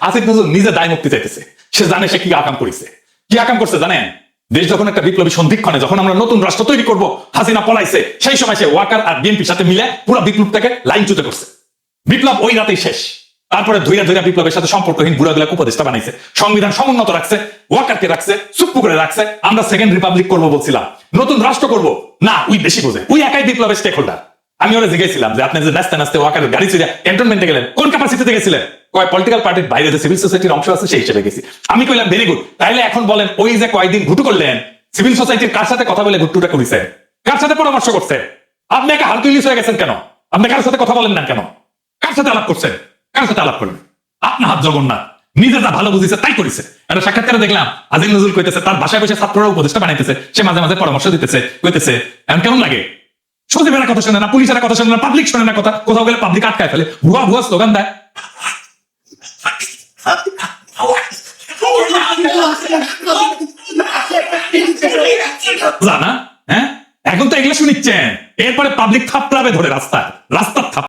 আসিফ নজরুল নিজে দায় মুক্তি চাইতেছে। সে জানে সে কি আকাম করেছে। কি আকাম করছে জানেন? দেশ যখন একটা বিপ্লবী সন্ধিক্ষণে যখন আমরা নতুন রাষ্ট্র তৈরি করব, হাসিনা পলাইছে, সেই সময় সে ওয়াকার আর বিএনপির সাথে মিলে পুরো বিপ্লবটাকে লাইনচ্যুত করছে। বিপ্লব ওই রাতেই শেষ। তারপরে ধৈর্য ধৈর্য বিপ্লবের সাথে সম্পর্কহীন বুড়াগুলা উপদেষ্টা বানাইছে, সংবিধান সমুন্নত রাখছে, ওয়াকারকে রাখছে, চুপ্পু করে রাখছে। আমরা সেকেন্ড রিপাবলিক করবো বলছিলাম, নতুন রাষ্ট্র করব না, ওই বেশি বোঝে, ওই একাই বিপ্লবের স্টেক হোল্ডার। আমি ওরা জিজ্ঞেছিলাম যে আপনি যে নাচতে নাচতে ওয়াকারের গাড়ি ছিঁড়ে ক্যান্টনমেন্টে গেলেন, কোন ক্যাপাসিটিতে গেছিলেন? কয় পলিটিক্যাল পার্টির বাইরে যে সিভিল সোসাইটির অংশ আছে সেই হিসেবে গেছি। আমি কইলাম ভেরি গুড। তাইলে এখন বলেন, ওই যে কয়েকদিন ঘুটু করলেন, সিভিল সোসাইটির কার সাথে কথা বলে ঘুটুটা করেছে? কার সাথে পরামর্শ করছে? আপনি একা হারকিউলিস হয়ে গেছেন কেন? আপনি কার সাথে কথা বলেন না কেন? কার সাথে আলাপ করছেন? কার সাথে আলাপ করলেন? আপনার হাত জগন্নাথ নিজে যা ভালো বুঝেছে তাই করেছে। একটা সাক্ষাৎকারে দেখলাম আজিম নজরুল কইতেছে তার বাসায় বসে ছাত্ররা উপদেষ্টা বানাইতেছে, সে মাঝে মাঝে পরামর্শ দিতেছে, কইতেছে এমন কেমন লাগে? সচিবেরা কথা শোনে না, পুলিশেরা কথা শোনে না, পাবলিক শোনে না কথা, কোথাও গেলে পাবলিক আটকায় ফেলে, ভুয়া ভুয়া স্লোগান দেয়। জানা হ্যাঁ, এখন তো এগুলো শুনিচ্ছেন, এরপরে পাবলিক থাপড়াবে ধরে রাস্তায়, রাস্তার থাপ